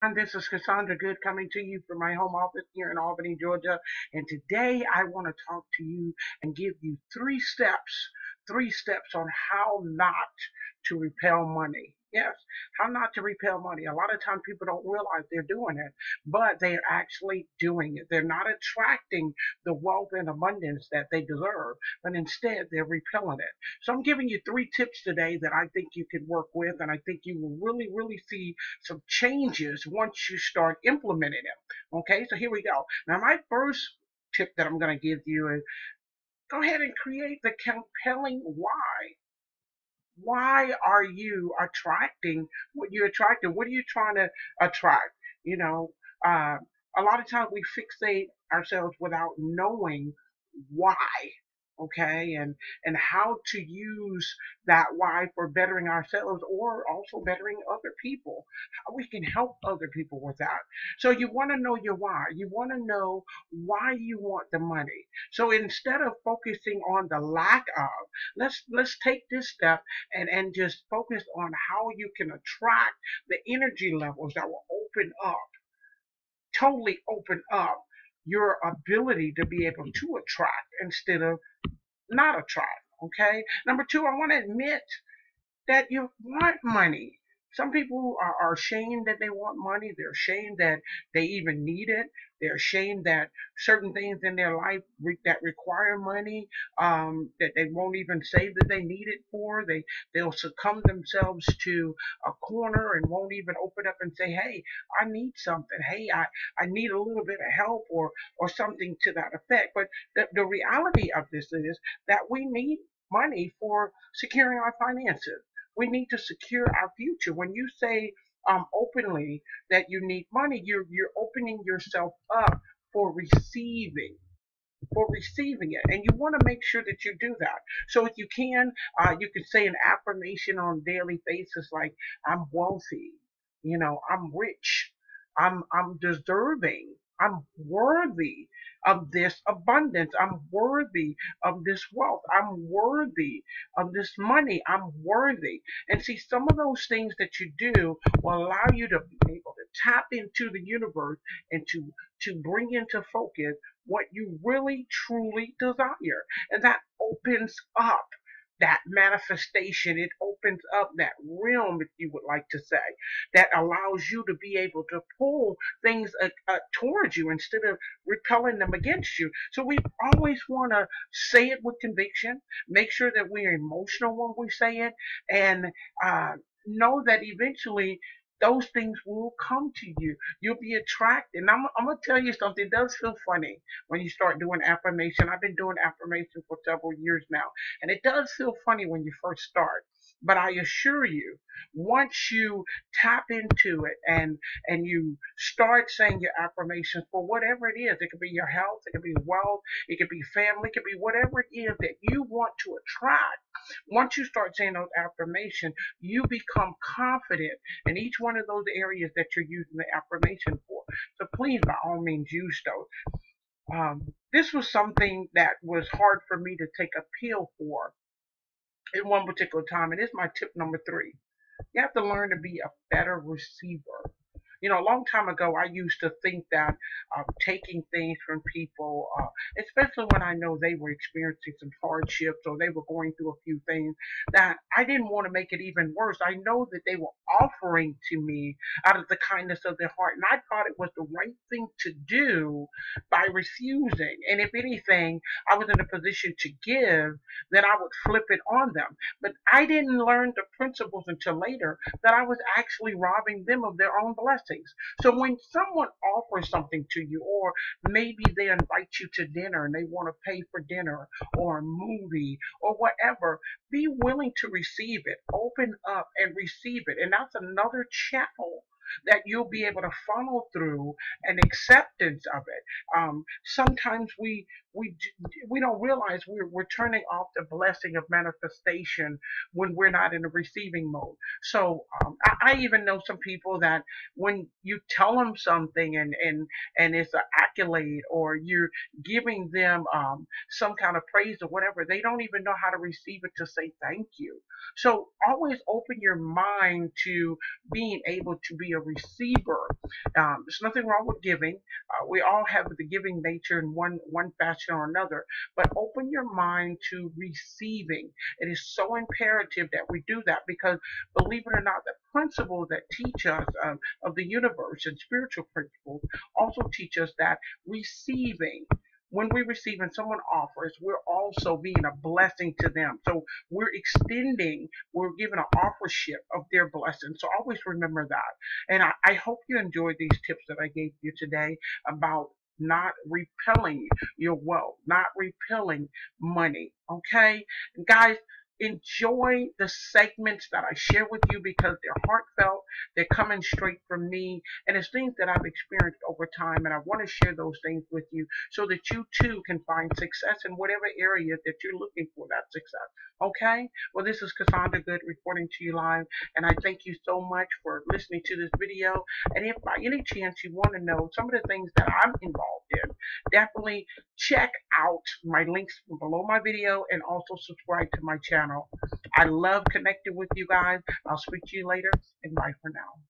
And this is Cassandra Good coming to you from my home office here in Albany, Georgia. And today I want to talk to you and give you three steps on how not to repel money. Yes, how not to repel money. A lot of times people don't realize they're doing it, but they're actually doing it. They're not attracting the wealth and abundance that they deserve, but instead they're repelling it. So I'm giving you three tips today that I think you can work with, and I think you will really see some changes once you start implementing them. Okay, so here we go. Now, my first tip that I'm going to give you is go ahead and create the compelling why. Why are you attracting what you're attracting? What are you trying to attract? You know, a lot of times we fixate ourselves without knowing why, okay, and how to use that why for bettering ourselves or also bettering other people, how we can help other people with that. So you want to know your why. You want to know why you want the money. So instead of focusing on the lack of, let's take this step and just focus on how you can attract the energy levels that will open up, totally open up your ability to be able to attract instead of not attract. Okay. Number two, I want to admit that you want money. Some people are ashamed that they want money. They're ashamed that they even need it. They're ashamed that certain things in their life that require money, that they won't even say that they need it for. They'll succumb themselves to a corner and won't even open up and say, "Hey, I need something. Hey, I need a little bit of help," or something to that effect. But the reality of this is that we need money for securing our finances. We need to secure our future. When you say openly that you need money, you're opening yourself up for receiving, it, and you want to make sure that you do that. So if you can say an affirmation on a daily basis like, I'm wealthy, I'm rich, I'm deserving, I'm worthy of this abundance, I'm worthy of this wealth, I'm worthy of this money, I'm worthy. And see, some of those things that you do will allow you to be able to tap into the universe and to bring into focus what you really truly desire. And that opens up that manifestation. It opens up that realm, if you would like to say, that allows you to be able to pull things towards you instead of repelling them against you. So we always want to say it with conviction, make sure that we're emotional when we say it, and uh, know that eventually those things will come to you. You'll be attracted. And I'm going to tell you something. It does feel funny when you start doing affirmation. I've been doing affirmation for several years now. And it does feel funny when you first start. But I assure you, once you tap into it and you start saying your affirmations for whatever it could be your health, it could be wealth, it could be family, it could be whatever it is that you want to attract. Once you start saying those affirmations, you become confident in each one of those areas that you're using the affirmation for. So please, by all means, use those. This was something that was hard for me to take a pill for in one particular time, and it's my tip number three. You have to learn to be a better receiver. A long time ago, I used to think that taking things from people, especially when I know they were experiencing some hardships or they were going through a few things, that I didn't want to make it even worse. I know that they were offering to me out of the kindness of their heart, and I thought it was the right thing to do by refusing. And if anything, I was in a position to give, then I would flip it on them. But I didn't learn the principles until later that I was actually robbing them of their own blessings. So when someone offers something to you, or maybe they invite you to dinner and they want to pay for dinner or a movie or whatever, be willing to receive it. Open up and receive it. And that's another channel that you'll be able to funnel through an acceptance of it. Sometimes we we don't realize we're turning off the blessing of manifestation when we're not in a receiving mode. So I even know some people that when you tell them something and it's an accolade or you're giving them some kind of praise or whatever, they don't even know how to receive it to say thank you. So always open your mind to being able to be a a receiver. There's nothing wrong with giving. We all have the giving nature in one fashion or another, but open your mind to receiving. It is so imperative that we do that because, believe it or not, the principles that teach us of the universe and spiritual principles also teach us that receiving, when we receive and someone offers, we're also being a blessing to them. So we're extending, we're giving an offership of their blessing. So always remember that. And I hope you enjoyed these tips that I gave you today about not repelling your wealth, not repelling money. Okay? And guys, enjoy the segments that I share with you because they're heartfelt, they're coming straight from me, and it's things that I've experienced over time, and I want to share those things with you so that you too can find success in whatever area that you're looking for that success. Okay? Well, this is Cassandra Good reporting to you live, and I thank you so much for listening to this video. And if by any chance you want to know some of the things that I'm involved in, definitely check out my links below my video and also subscribe to my channel. I love connecting with you guys. I'll speak to you later, and bye for now.